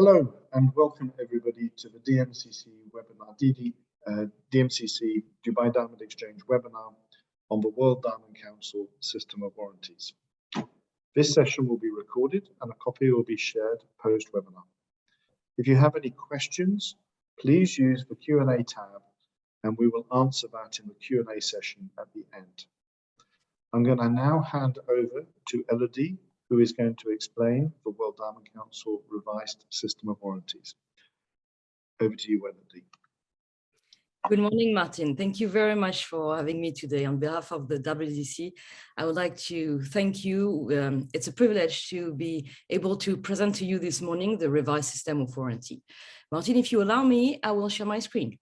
Hello and welcome everybody to the DMCC webinar, DMCC Dubai Diamond Exchange webinar on the World Diamond Council System of Warranties. This session will be recorded and a copy will be shared post-webinar. If you have any questions, please use the Q&A tab and we will answer that in the Q&A session at the end. I'm going to now hand over to Elodie, who is going to explain the World Diamond Council revised System of Warranties. Over to you, Elodie. Good morning, Martin. Thank you very much for having me today. On behalf of the WDC, I would like to thank you. It's a privilege to be able to present to you this morning the revised System of Warranty. Martin, if you allow me, I will share my screen.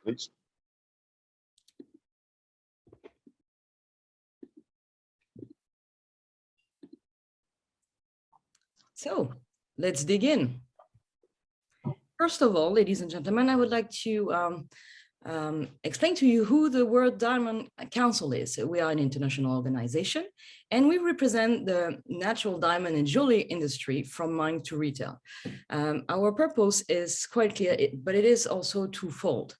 Please. So let's dig in. First of all, ladies and gentlemen, I would like to explain to you who the World Diamond Council is. So we are an international organization and we represent the natural diamond and jewelry industry from mine to retail. Our purpose is quite clear, but it is also twofold.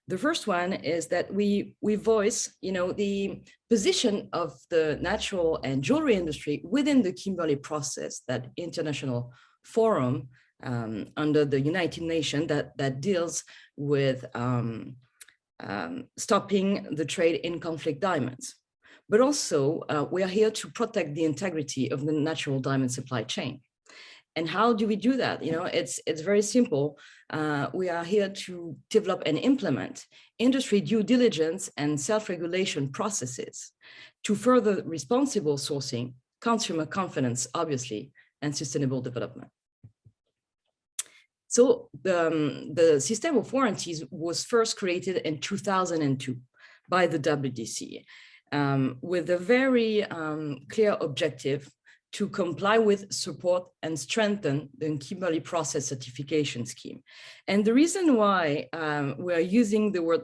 The first one is that we voice, the position of the natural and jewelry industry within the Kimberley process, that international forum under the United Nations that deals with stopping the trade in conflict diamonds. But also, we are here to protect the integrity of the natural diamond supply chain. And how do we do that? It's very simple. We are here to develop and implement industry due diligence and self-regulation processes to further responsible sourcing, consumer confidence, obviously, and sustainable development. So the System of Warranties was first created in 2002 by the WDC with a very clear objective to comply with, support, and strengthen the Kimberley process certification scheme. And the reason why we are using the word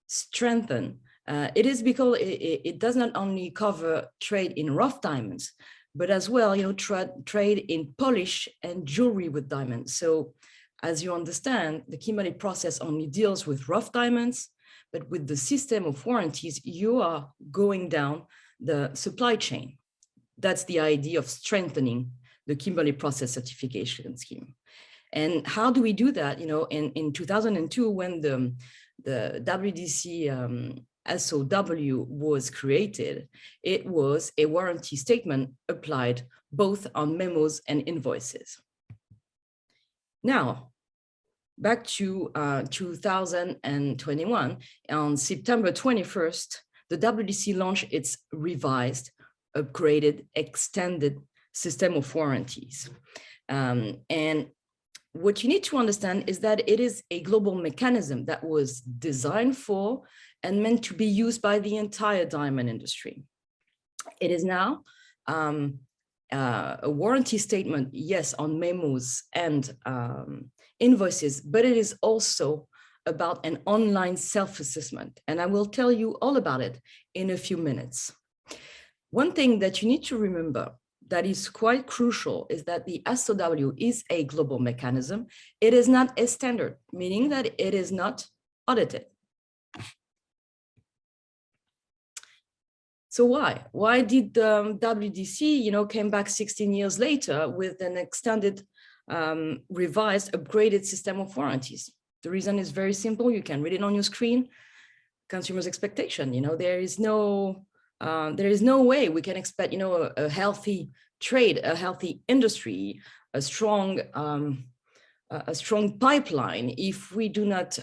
strengthen, it is because it does not only cover trade in rough diamonds, but as well, trade in polish and jewelry with diamonds. So as you understand, the Kimberley process only deals with rough diamonds, but with the System of Warranties, you are going down the supply chain. That's the idea of strengthening the Kimberley process certification scheme. And how do we do that? In 2002, when the WDC SOW was created, it was a warranty statement applied both on memos and invoices. Now, back to 2021, on September 21st, the WDC launched its revised, upgraded, extended System of Warranties. And what you need to understand is that it is a global mechanism that was designed for and meant to be used by the entire diamond industry. It is now a warranty statement, yes, on memos and invoices, but it is also about an online self-assessment. And I will tell you all about it in a few minutes. One thing that you need to remember that is quite crucial is that the SOW is a global mechanism. It is not a standard, meaning that it is not audited. So why? Why did the WDC, came back 16 years later with an extended, revised, upgraded System of Warranties? The reason is very simple. You can read it on your screen. Consumers' expectation. There is no way we can expect, a healthy trade, a healthy industry, a strong pipeline if we do not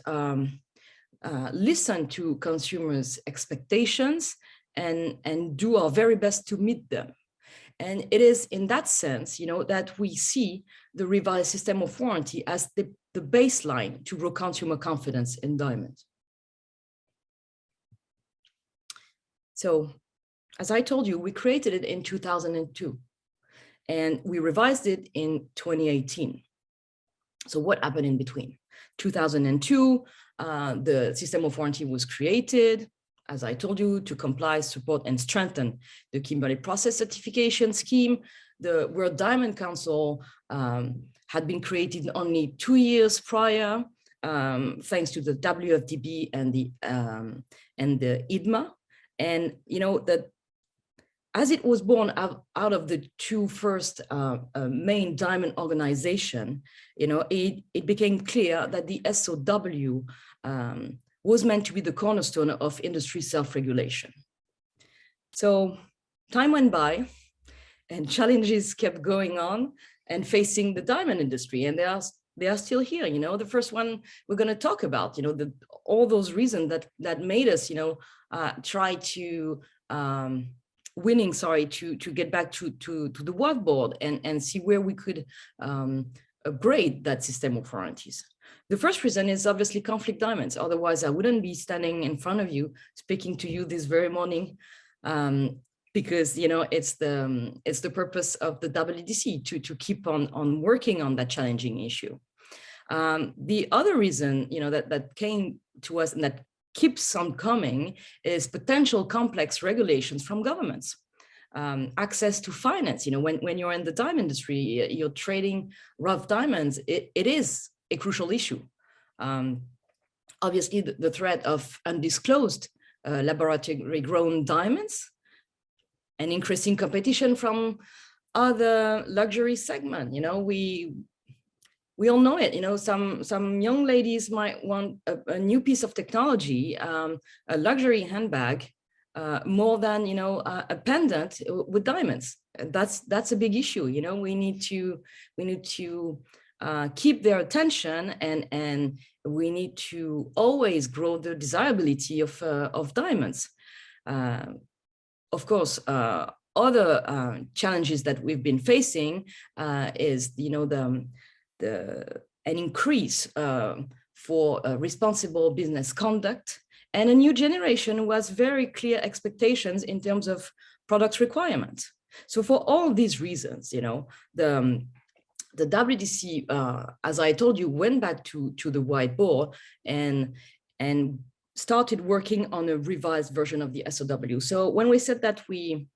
listen to consumers' expectations and do our very best to meet them. And it is in that sense, that we see the revised System of Warranty as the baseline to grow consumer confidence in diamonds. So, as I told you, we created it in 2002 and we revised it in 2018. So what happened in between? 2002, the System of Warranty was created. as I told you, to comply, support, and strengthen the Kimberley process certification scheme. the World Diamond Council had been created only 2 years prior, thanks to the WFDB and the IDMA. And, you know, that as it was born out of the two first main diamond organization, you know, it became clear that the SOW was meant to be the cornerstone of industry self-regulation. So time went by and challenges kept going on and facing the diamond industry, and they are still here. You know, the first one we're going to talk about, you know, all those reasons that made us, you know, try to to get back to the whiteboard and see where we could upgrade that system of warranties. The first reason is obviously conflict diamonds. Otherwise, I wouldn't be standing in front of you, speaking to you this very morning, because, you know, it's the purpose of the WDC to keep on working on that challenging issue. The other reason, you know, that came to us and that keeps on coming is potential complex regulations from governments. Access to finance, you know, when you're in the diamond industry, you're trading rough diamonds, it is a crucial issue. Obviously, the threat of undisclosed laboratory-grown diamonds and increasing competition from other luxury segment. You know, we all know it. You know, some young ladies might want a new piece of technology, a luxury handbag, more than, you know, a pendant with diamonds. That's a big issue. You know, we need to keep their attention, and we need to always grow the desirability of diamonds. Of course, other challenges that we've been facing is, you know, an increase for responsible business conduct, and a new generation who has very clear expectations in terms of product requirements. So for all these reasons, you know, the WDC, as I told you, went back to the whiteboard and started working on a revised version of the SOW. So when we said that we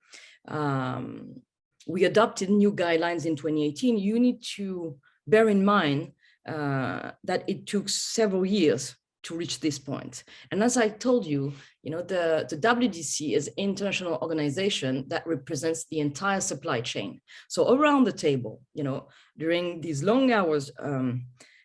adopted new guidelines in 2018, you need to bear in mind that it took several years to reach this point. And as I told you, you know, the WDC is an international organization that represents the entire supply chain. So around the table, you know, during these long hours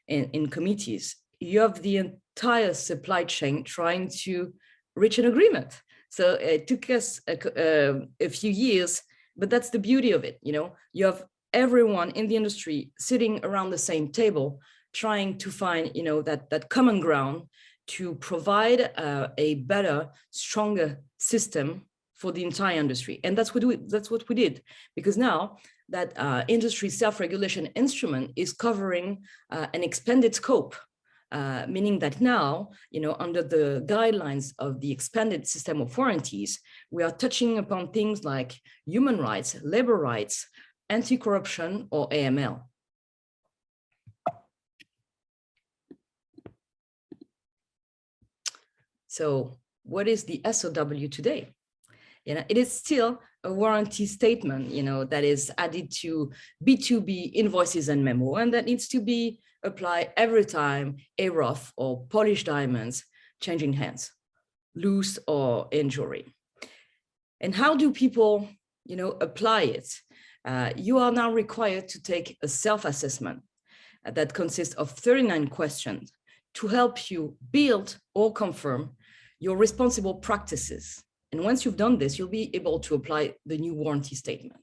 in committees, you have the entire supply chain trying to reach an agreement. So it took us a few years, but that's the beauty of it. You know, you have everyone in the industry sitting around the same table, trying to find, you know, that common ground to provide a better, stronger system for the entire industry. And that's what we did, because now that industry self-regulation instrument is covering an expanded scope, meaning that now, you know, under the guidelines of the expanded system of warranties, we are touching upon things like human rights, labor rights, anti-corruption, or AML. So what is the SOW today? You know, it is still a warranty statement, you know, that is added to B2B invoices and memo, and that needs to be applied every time a rough or polished diamonds changing hands, loose or in jewelry. And how do people, you know, apply it? You are now required to take a self-assessment that consists of 39 questions to help you build or confirm your responsible practices. And once you've done this, you'll be able to apply the new warranty statement.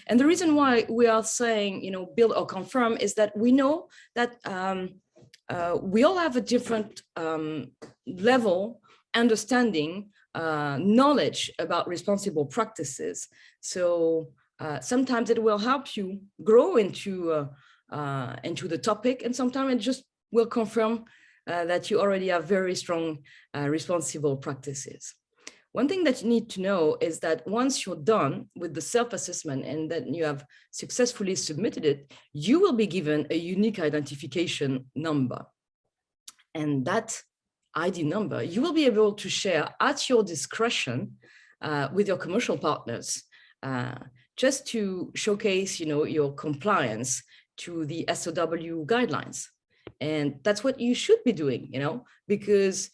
And the reason why we are saying, you know, build or confirm is that we know that we all have a different level, understanding, knowledge about responsible practices. So sometimes it will help you grow into the topic, and sometimes it just will confirm that you already have very strong responsible practices. One thing that you need to know is that once you're done with the self-assessment and that you have successfully submitted it, you will be given a unique identification number. And that ID number, you will be able to share at your discretion with your commercial partners just to showcase, your compliance to the SOW guidelines. And that's what you should be doing, because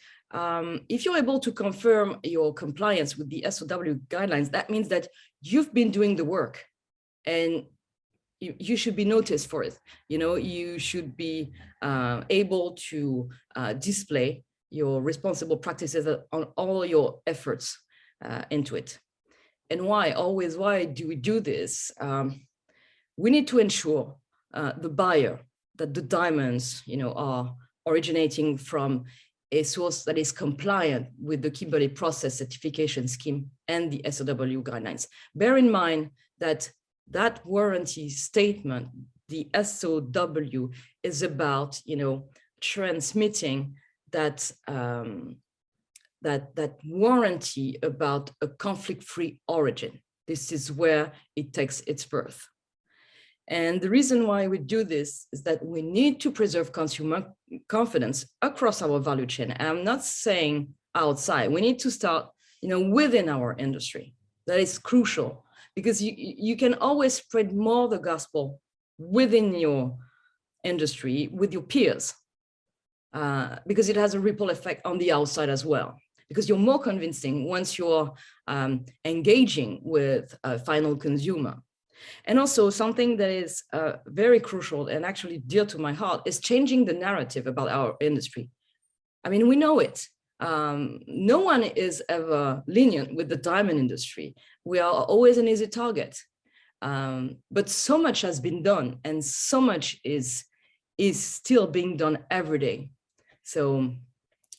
if you're able to confirm your compliance with the SOW guidelines, that means that you've been doing the work and you should be noticed for it. You should be able to display your responsible practices on all your efforts into it. And why do we do this? We need to ensure the buyer that the diamonds, are originating from a source that is compliant with the Kimberley process certification scheme and the SOW guidelines. Bear in mind that warranty statement, the SOW, is about, transmitting that warranty about a conflict-free origin. This is where it takes its birth. And the reason why we do this is that we need to preserve consumer confidence across our value chain. And I'm not saying outside. We need to start, within our industry. That is crucial, because you can always spread more the gospel within your industry with your peers, because it has a ripple effect on the outside as well. Because you're more convincing once you're engaging with a final consumer. And also something that is very crucial and actually dear to my heart is changing the narrative about our industry. I mean, we know it. No one is ever lenient with the diamond industry. We are always an easy target. But so much has been done, and so much is still being done every day. So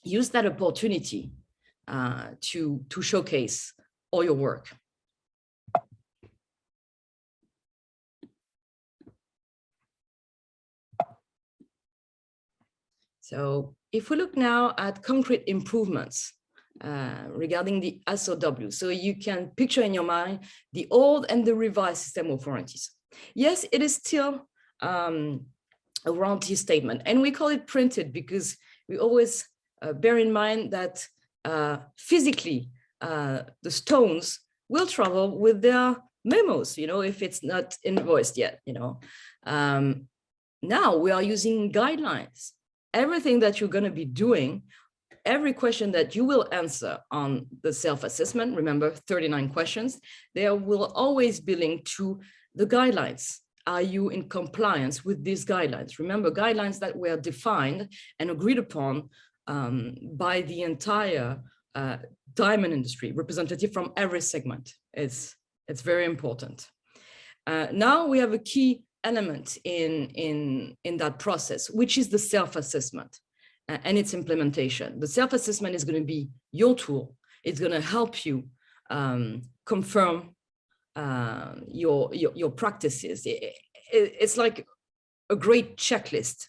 use that opportunity to showcase all your work. So if we look now at concrete improvements regarding the SOW, so you can picture in your mind the old and the revised system of warranties. Yes, it is still a warranty statement, and we call it printed because we always bear in mind that physically the stones will travel with their memos, if it's not invoiced yet, Now we are using guidelines. Everything that you're going to be doing, every question that you will answer on the self-assessment, remember 39 questions, they will always be linked to the guidelines. Are you in compliance with these guidelines? Remember, guidelines that were defined and agreed upon by the entire diamond industry, representative from every segment. It's very important. Now we have a key element in that process, which is the self-assessment and its implementation. The self-assessment is going to be your tool. It's going to help you confirm your practices. It's like a great checklist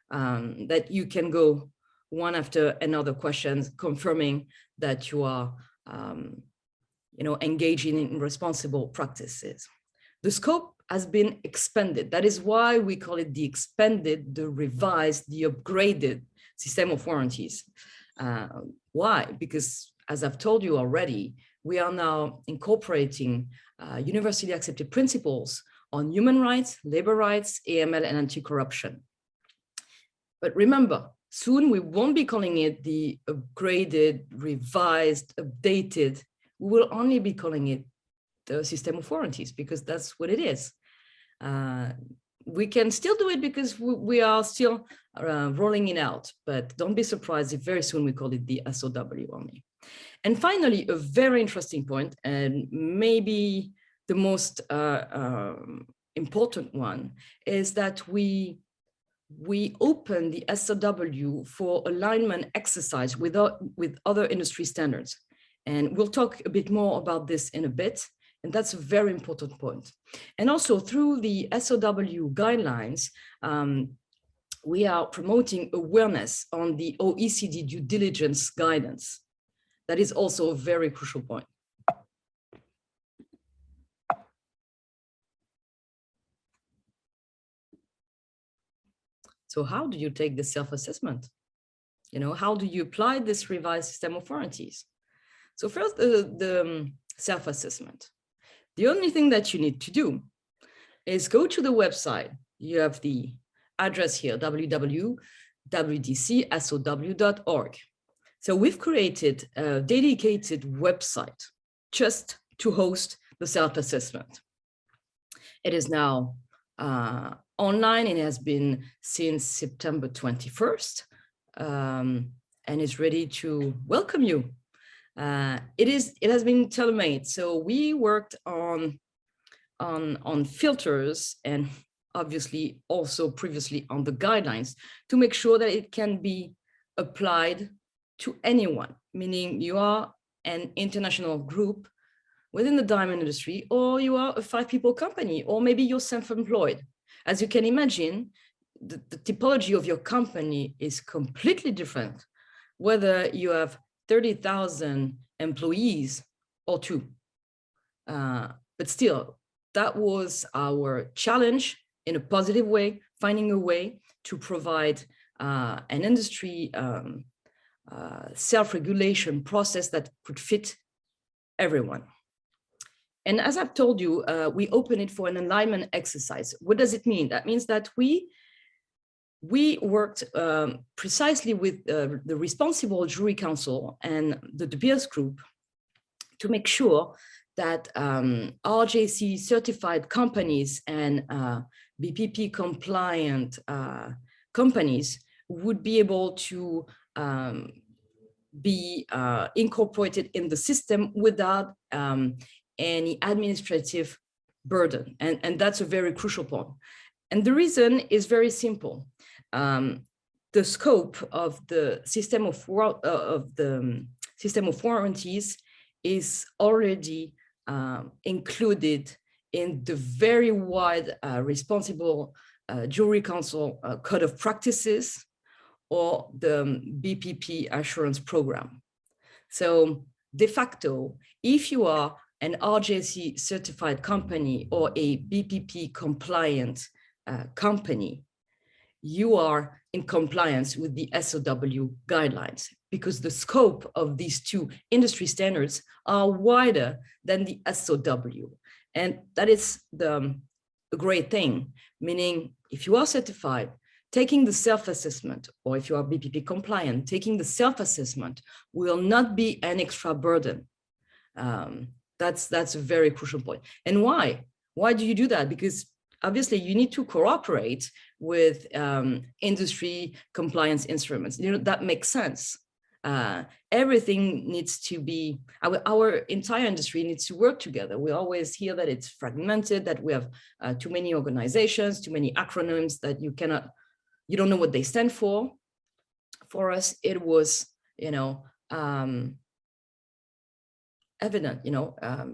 that you can go one after another questions, confirming that you are engaging in responsible practices. The scope has been expanded. That is why we call it the expanded, the revised, the upgraded system of warranties. Why? Because as I've told you already, we are now incorporating universally accepted principles on human rights, labor rights, AML, and anti-corruption. But remember, soon we won't be calling it the upgraded, revised, updated. We will only be calling it the system of warranties, because that's what it is. We can still do it because we are still rolling it out, but don't be surprised if very soon we call it the SOW only. And finally, a very interesting point, and maybe the most important one, is that we open the SOW for alignment exercise with other industry standards. And we'll talk a bit more about this in a bit. And that's a very important point. And also through the SOW guidelines, we are promoting awareness on the OECD due diligence guidance. That is also a very crucial point. So how do you take the self-assessment? How do you apply this revised system of warranties? So first, the self-assessment. The only thing that you need to do is go to the website. You have the address here, www.wdcsow.org. So we've created a dedicated website just to host the self-assessment. It is now online, and it has been since September 21st, and is ready to welcome you. It has been tailor-made. So we worked on filters, and obviously also previously on the guidelines, to make sure that it can be applied to anyone, meaning you are an international group within the diamond industry, or you are a 5-people company, or maybe you're self-employed. As you can imagine, the typology of your company is completely different, whether you have 30,000 employees or 2. But still, that was our challenge in a positive way, finding a way to provide an industry self-regulation process that could fit everyone. And as I've told you, we open it for an alignment exercise. What does it mean? That means that we worked precisely with the responsible jury council and the De Beers group to make sure that RJC certified companies and BPP compliant companies would be able to be incorporated in the system without any administrative burden. And that's a very crucial point. And the reason is very simple. The scope of the system of warranties is already included in the very wide responsible jury council code of practices, or the BPP assurance program. So de facto, if you are an RJC certified company or a BPP compliant company, you are in compliance with the SOW guidelines, because the scope of these 2 industry standards are wider than the SOW. And that is a great thing, meaning if you are certified, taking the self-assessment, or if you are BPP compliant, taking the self-assessment will not be an extra burden. That's a very crucial point. And why? Why do you do that? Because obviously you need to cooperate with industry compliance instruments. You know, that makes sense. Everything needs to be, our entire industry needs to work together. We always hear that it's fragmented, that we have too many organizations, too many acronyms that you don't know what they stand for. For us, it was, evident,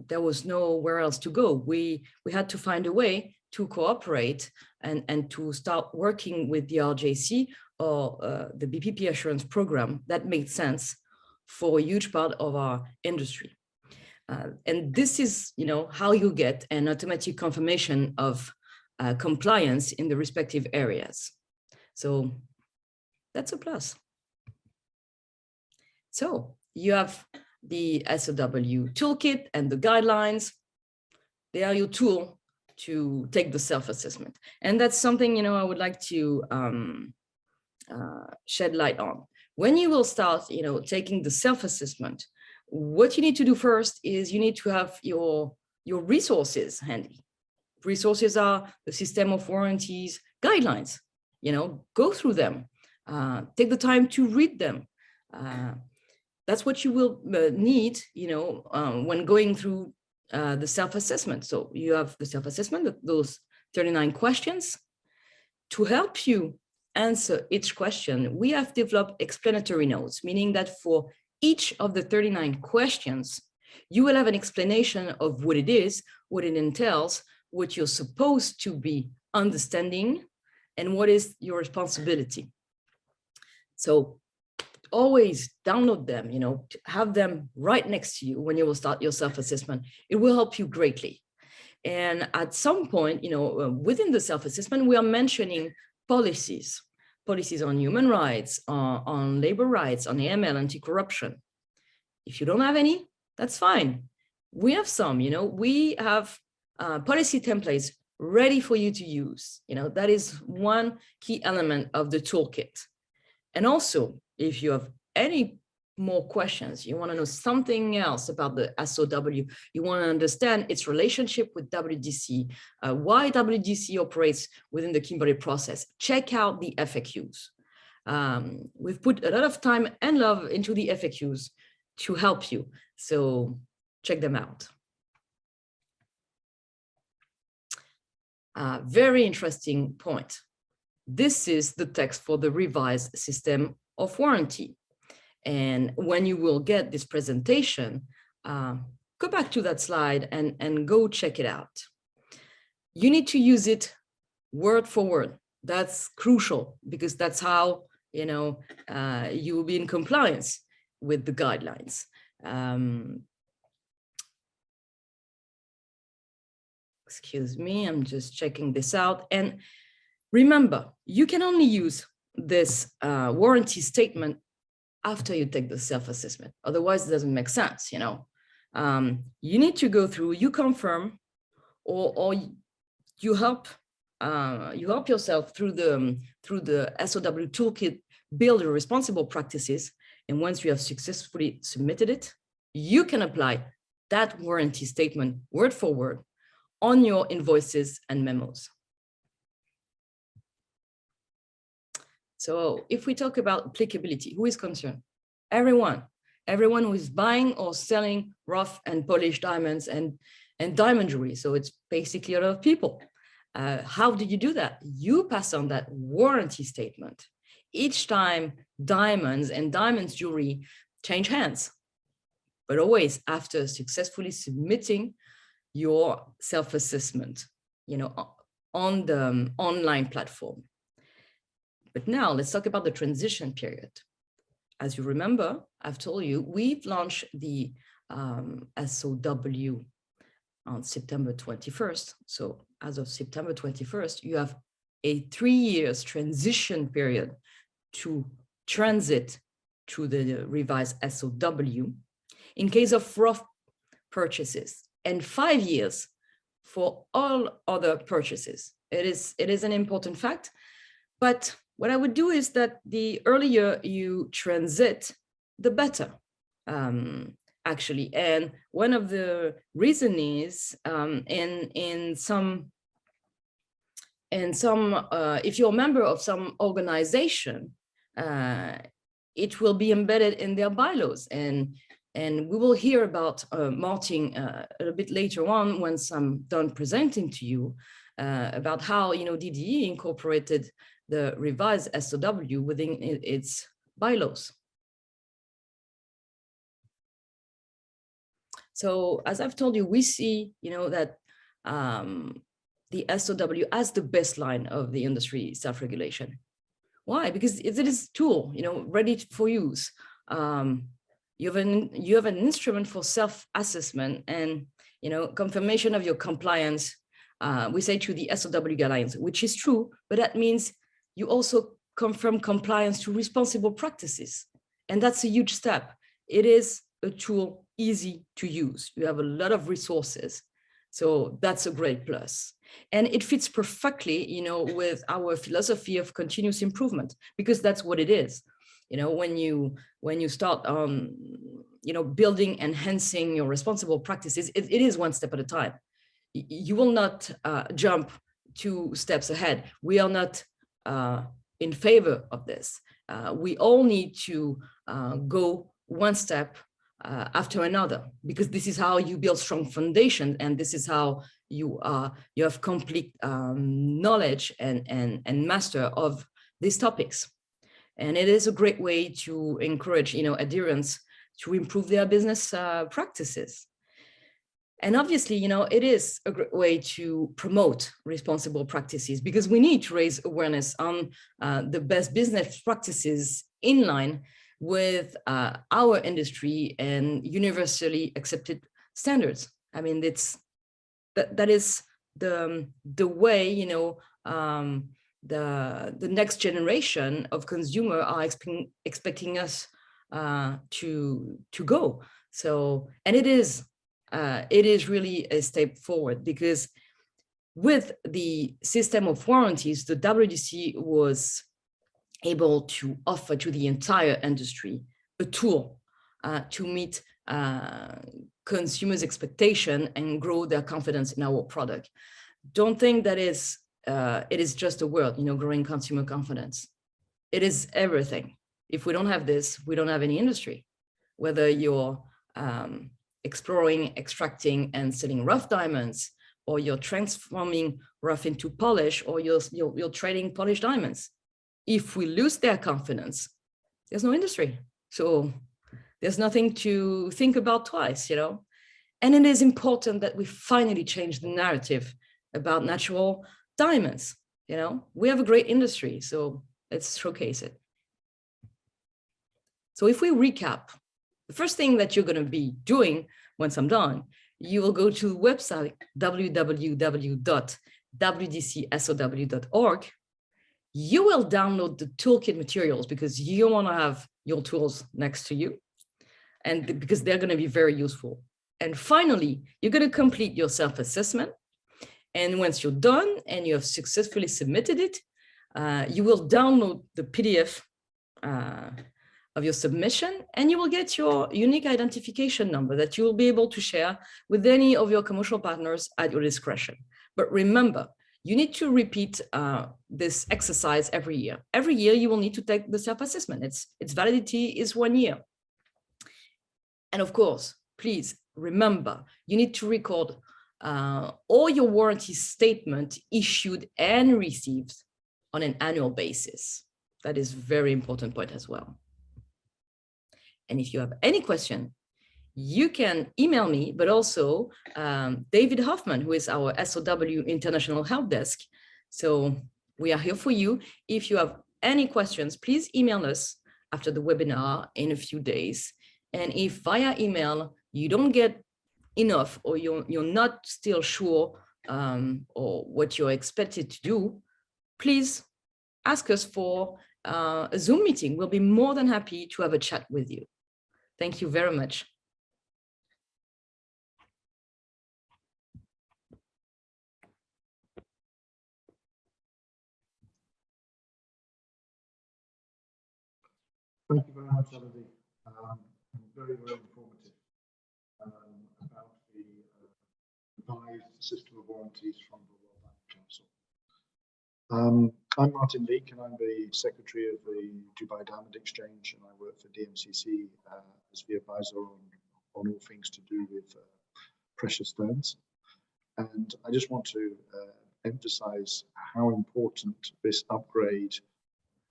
there was nowhere else to go. We had to find a way to cooperate and to start working with the RJC or the BPP assurance program that made sense for a huge part of our industry. And this is, how you get an automatic confirmation of compliance in the respective areas. So that's a plus. So you have the SOW toolkit and the guidelines. They are your tool to take the self-assessment. And that's something, I would like to shed light on. When you will start, taking the self-assessment, what you need to do first is you need to have your resources handy. Resources are the System of Warranties guidelines. Go through them, take the time to read them. That's what you will need, when going through the self-assessment. So you have the self-assessment, those 39 questions. To help you answer each question, we have developed explanatory notes, meaning that for each of the 39 questions, you will have an explanation of what it is, what it entails, what you're supposed to be understanding, and what is your responsibility. So always download them, have them right next to you when you will start your self-assessment. It will help you greatly. And at some point, within the self-assessment, we are mentioning policies on human rights, on labor rights, on AML, anti-corruption. If you don't have any, that's fine. we have some, we have policy templates ready for you to use. That is one key element of the toolkit. And also, if you have any more questions, you want to know something else about the SOW, you want to understand its relationship with WDC, why WDC operates within the Kimberley process, check out the FAQs. We've put a lot of time and love into the FAQs to help you, so check them out. Very interesting point. This is the text for the revised system of warranty. And when you will get this presentation, go back to that slide and go check it out. You need to use it word for word. That's crucial because that's how you will be in compliance with the guidelines. Excuse me, I'm just checking this out. And remember, you can only use this warranty statement after you take the self-assessment. Otherwise, it doesn't make sense, You need to go through, you confirm, or you help yourself through the SOW toolkit, build your responsible practices. And once you have successfully submitted it, you can apply that warranty statement word for word on your invoices and memos. So if we talk about applicability, who is concerned? Everyone who is buying or selling rough and polished diamonds and diamond jewelry. So it's basically a lot of people. How do you do that? You pass on that warranty statement each time diamonds and diamonds jewelry change hands, but always after successfully submitting your self-assessment, on the online platform. But now let's talk about the transition period. As you remember, I've told you, we've launched the SOW on September 21st. So as of September 21st, you have a 3 years transition period to transit to the revised SOW in case of rough purchases, and 5 years for all other purchases. It is an important fact, but what I would do is that the earlier you transit, the better, actually. And one of the reasons is if you're a member of some organization, it will be embedded in their bylaws. And we will hear about Martin a little bit later on once I'm done presenting to you about how DDE incorporated the revised SOW within its bylaws. So as I've told you, we see that the SOW as the baseline of the industry self-regulation. Why? Because it is a tool, ready for use. You have an instrument for self-assessment and confirmation of your compliance. We say to the SOW guidelines, which is true, but that means you also confirm compliance to responsible practices, and that's a huge step. It is a tool easy to use. You have a lot of resources, so that's a great plus. And it fits perfectly, with our philosophy of continuous improvement, because that's what it is. When you start building, enhancing your responsible practices, it is one step at a time. You will not jump 2 steps ahead. We are not in favor of this. We all need to go one step after another, because this is how you build strong foundation, and this is how you have complete knowledge and master of these topics. And it is a great way to encourage adherents to improve their business practices. And obviously, it is a great way to promote responsible practices, because we need to raise awareness on the best business practices in line with our industry and universally accepted standards. I mean, that is the way, the next generation of consumer are expecting us to go. So, and it is it is really a step forward, because with the system of warranties, the WDC was able to offer to the entire industry a tool to meet consumers' expectation and grow their confidence in our product. Don't think that it is just a word, growing consumer confidence. It is everything. If we don't have this, we don't have any industry. Whether you're exploring, extracting, and selling rough diamonds, or you're transforming rough into polish, or you're trading polished diamonds. If we lose their confidence, there's no industry. So there's nothing to think about twice, And it is important that we finally change the narrative about natural diamonds. We have a great industry, so let's showcase it. So if we recap, the first thing that you're going to be doing once I'm done, you will go to the website www.wdcsow.org. You will download the toolkit materials because you want to have your tools next to you, and because they're going to be very useful. And finally, you're going to complete your self-assessment. And once you're done and you have successfully submitted it, you will download the PDF of your submission, and you will get your unique identification number that you will be able to share with any of your commercial partners at your discretion. But remember, you need to repeat this exercise every year. Every year, you will need to take the self-assessment. Its validity is 1 year. And of course, please remember, you need to record all your warranty statement issued and received on an annual basis. That is a very important point as well. And if you have any question, you can email me, but also David Hoffman, who is our SOW International Help Desk. So we are here for you. If you have any questions, please email us after the webinar in a few days. And if via email you don't get enough, or you're not still sure or what you're expected to do, please ask us for a Zoom meeting. We'll be more than happy to have a chat with you. Thank you very much. Thank you very much, Elodie. Very, very informative about the revised system of warranties from the World Diamond Council. I'm Martin Leake, and I'm the Secretary of the Dubai Diamond Exchange, and I work for DMCC as the advisor on all things to do with precious stones. And I just want to emphasize how important this upgrade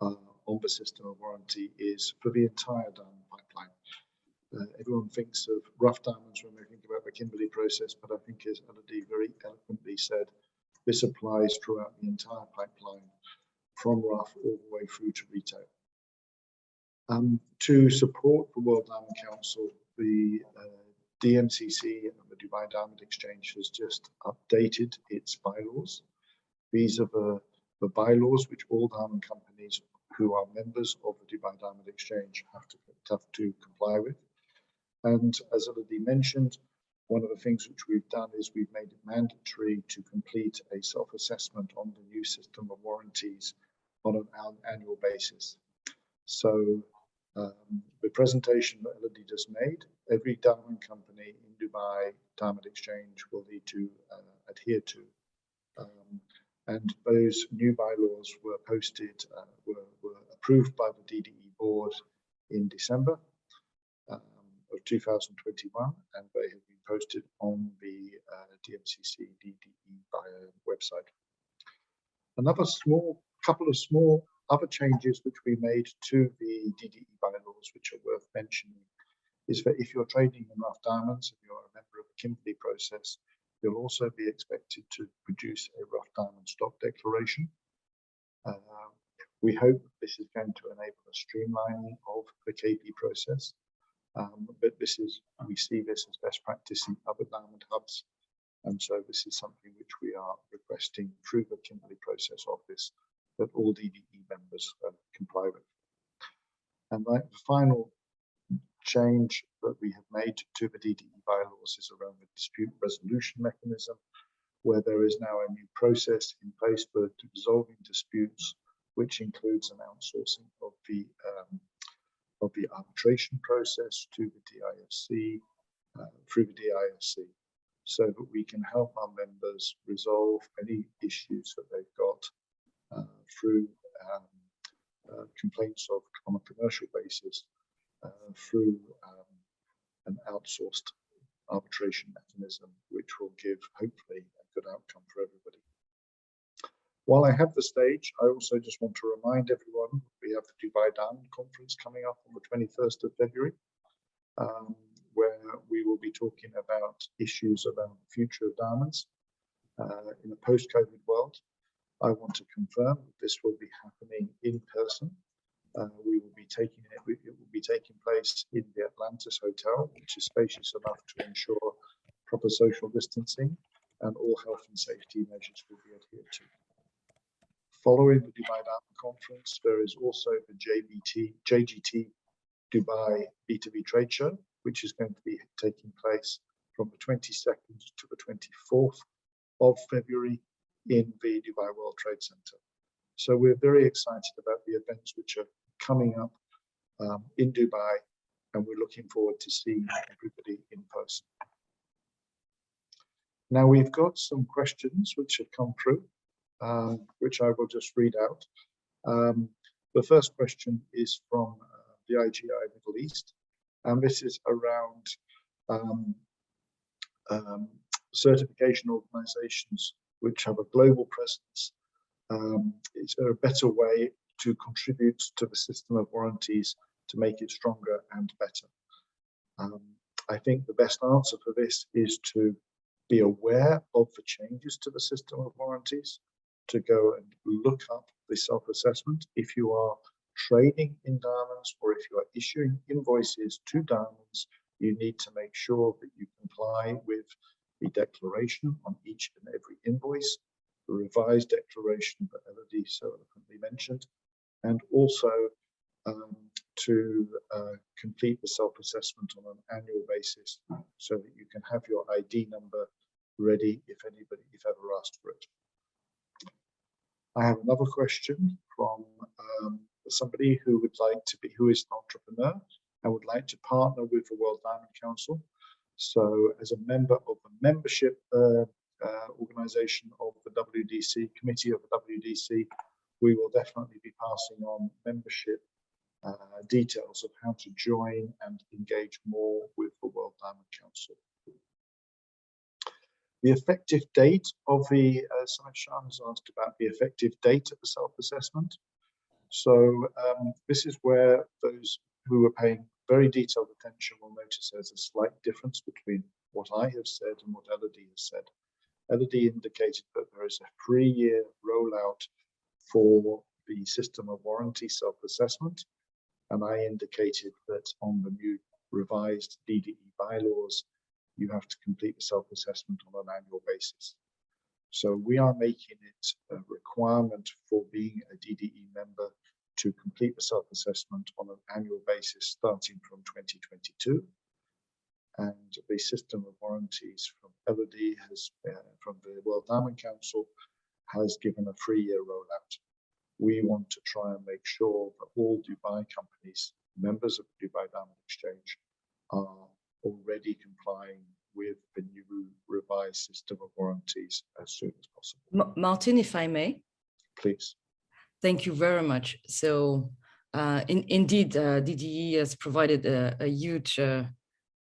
on the system of warranty is for the entire diamond pipeline. Everyone thinks of rough diamonds when they think about the Kimberley process, but I think, as Elodie very eloquently said, this applies throughout the entire pipeline, from rough all the way through to retail. To support the World Diamond Council, the DMCC and the Dubai Diamond Exchange has just updated its bylaws. These are the bylaws which all diamond companies who are members of the Dubai Diamond Exchange have to comply with. And as Elodie mentioned, one of the things which we've done is we've made it mandatory to complete a self-assessment on the new system of warranties on an annual basis. So the presentation that Elodie just made, every diamond company in Dubai Diamond Exchange will need to adhere to. And those new bylaws were posted, were approved by the DDE board in December of 2021, and they have been posted on the DMCC DDE website. Another couple of small other changes which we made to the DDE bylaws, which are worth mentioning, is that if you're trading in rough diamonds, if you're a member of the Kimberley process, you'll also be expected to produce a rough diamond stock declaration. We hope this is going to enable a streamlining of the KP process, but we see this as best practice in other diamond hubs, and so this is something which we are requesting through the Kimberley process office that all DDE members comply with. And the final change that we have made to the DDE bylaws course, is around the dispute resolution mechanism, where there is now a new process in place for resolving disputes, which includes an outsourcing of the arbitration process to the DIFC through the DIFC, so that we can help our members resolve any issues that they've got through complaints on a commercial basis through an outsourced arbitration mechanism, which will give hopefully a good outcome for everybody. While I have the stage, I also just want to remind everyone we have the Dubai Diamond Conference coming up on the 21st of February, where we will be talking about issues around the future of diamonds in a post-COVID world. I want to confirm that this will be happening in person. It will be taking place in the Atlantis Hotel, which is spacious enough to ensure proper social distancing, and all health and safety measures will be adhered to. Following the Dubai Diamond Conference, there is also the JGT Dubai B2B Trade Show, which is going to be taking place from the 22nd to the 24th of February in the Dubai World Trade Center. So we're very excited about the events which are coming up in Dubai, and we're looking forward to seeing everybody in person. Now we've got some questions which have come through, which I will just read out. The first question is from the IGI Middle East, and this is around certification organizations which have a global presence. Is there a better way to contribute to the system of warranties to make it stronger and better? I think the best answer for this is to be aware of the changes to the system of warranties, to go and look up the self-assessment. If you are trading in diamonds, or if you are issuing invoices to diamonds, you need to make sure that you comply with the declaration on each and every invoice, the revised declaration that Elodie so eloquently mentioned, and also to complete the self-assessment on an annual basis, so that you can have your ID number ready if ever asked for it. I have another question from somebody who is an entrepreneur and would like to partner with the World Diamond Council. So as a member of the membership organization of the WDC, committee of the WDC, we will definitely be passing on membership details of how to join and engage more with the World Diamond Council. The effective date of the, Shan has asked about the effective date of the self-assessment. So this is where those who are paying very detailed attention will notice there's a slight difference between what I have said and what Elodie has said. Elodie indicated that there is a 3-year rollout for the system of warranty self-assessment, and I indicated that on the new revised DDE bylaws, you have to complete the self-assessment on an annual basis. So we are making it a requirement for being a DDE member to complete the self-assessment on an annual basis starting from 2022. And the system of warranties from Elodie from the World Diamond Council has given a 3-year rollout. We want to try and make sure that all Dubai companies, members of the Dubai Diamond Exchange, are already complying with the new revised system of warranties as soon as possible. Martin, if I may. Please. Thank you very much. So indeed, DDE has provided a huge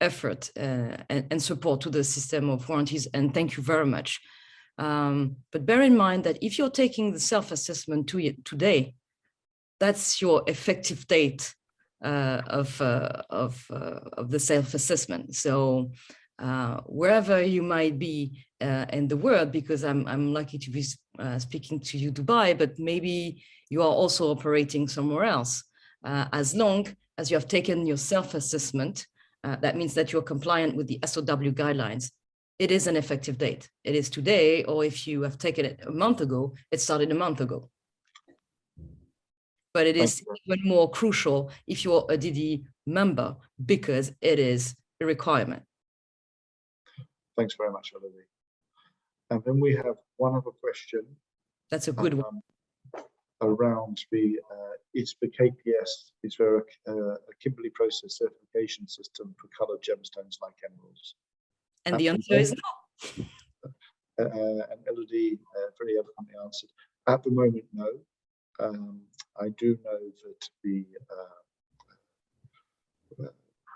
effort and support to the system of warranties, and thank you very much. But bear in mind that if you're taking the self-assessment today, that's your effective date of the self-assessment. So wherever you might be in the world, because I'm lucky to be speaking to you, Dubai, but maybe you are also operating somewhere else. As long as you have taken your self-assessment, that means that you're compliant with the SOW guidelines. It is an effective date. It is today, or if you have taken it a month ago, it started a month ago. But it is even more crucial if you're a DDE member, because it is a requirement. Thanks very much, Elodie. And then we have one other question. That's a good one. Around the, is the KPS, is there a Kimberley process certification system for colored gemstones like emeralds? And the answer is no. And Elodie very eloquently answered, at the moment, no. I do know that the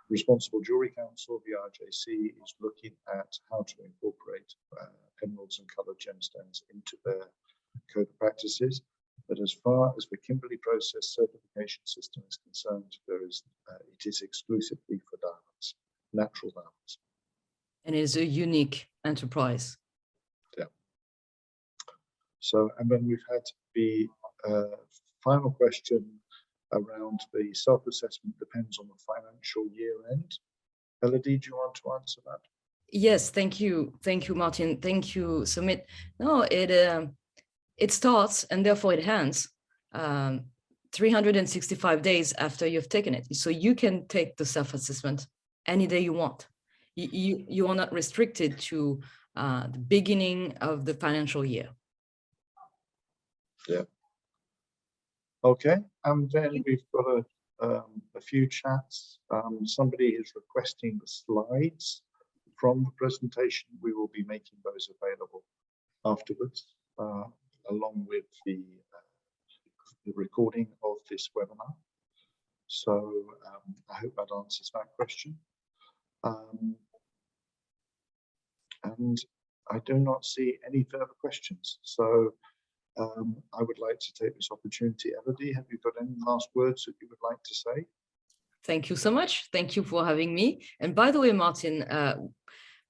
Responsible Jewelry Council, the RJC, is looking at how to incorporate emeralds and colored gemstones into their code of practices. But as far as the Kimberley process certification system is concerned, there is it is exclusively for diamonds, natural diamonds. And it is a unique enterprise. Yeah. So, and then we've had the final question around the self-assessment depends on the financial year end. Elodie, do you want to answer that? Yes, thank you, Martin. Thank you, Sumit. No, it starts and therefore it ends 365 days after you've taken it. So you can take the self-assessment any day you want. You are not restricted to the beginning of the financial year. Yeah. Okay, and then we've got a few chats. Somebody is requesting the slides from the presentation. We will be making those available afterwards, along with the recording of this webinar. So I hope that answers that question. And I do not see any further questions. So I would like to take this opportunity. Elodie, have you got any last words that you would like to say? Thank you so much. Thank you for having me. And by the way, Martin,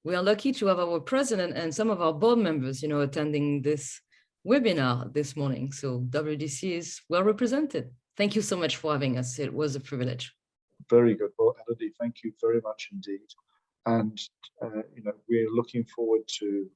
we are lucky to have our president and some of our board members, attending this webinar this morning. So WDC is well represented. Thank you so much for having us. It was a privilege. Very good. Well, Elodie, thank you very much indeed. And we're looking forward to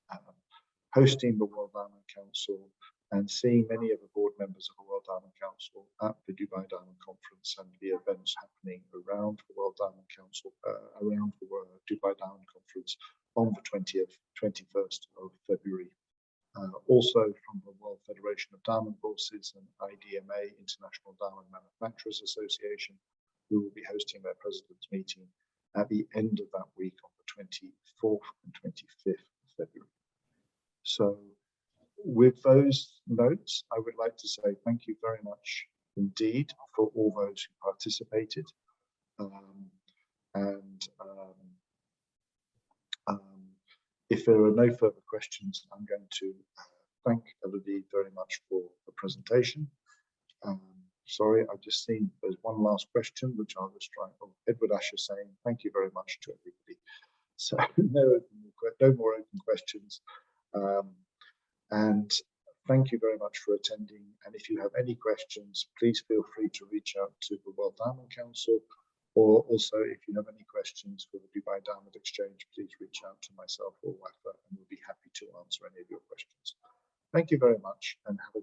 hosting the World Diamond Council and seeing many of the board members of the World Diamond Council at the Dubai Diamond Conference and the events happening around the World Diamond Council, around the Dubai Diamond Conference on the 21st of February. Also from the World Federation of Diamond Bourses and IDMA, International Diamond Manufacturers Association, who will be hosting their president's meeting at the end of that week on the 24th and 25th of February. So with those notes, I would like to say thank you very much indeed for all those who participated. If there are no further questions, I'm going to thank Elodie very much for the presentation. Sorry, I've just seen there's one last question, which I'll just try. Oh, Edward Asher saying thank you very much to everybody. So no more open questions. And thank you very much for attending. And if you have any questions, please feel free to reach out to the World Diamond Council, or also if you have any questions for the Dubai Diamond Exchange, please reach out to myself or Wafa, and we'll be happy to answer any of your questions. Thank you very much and have a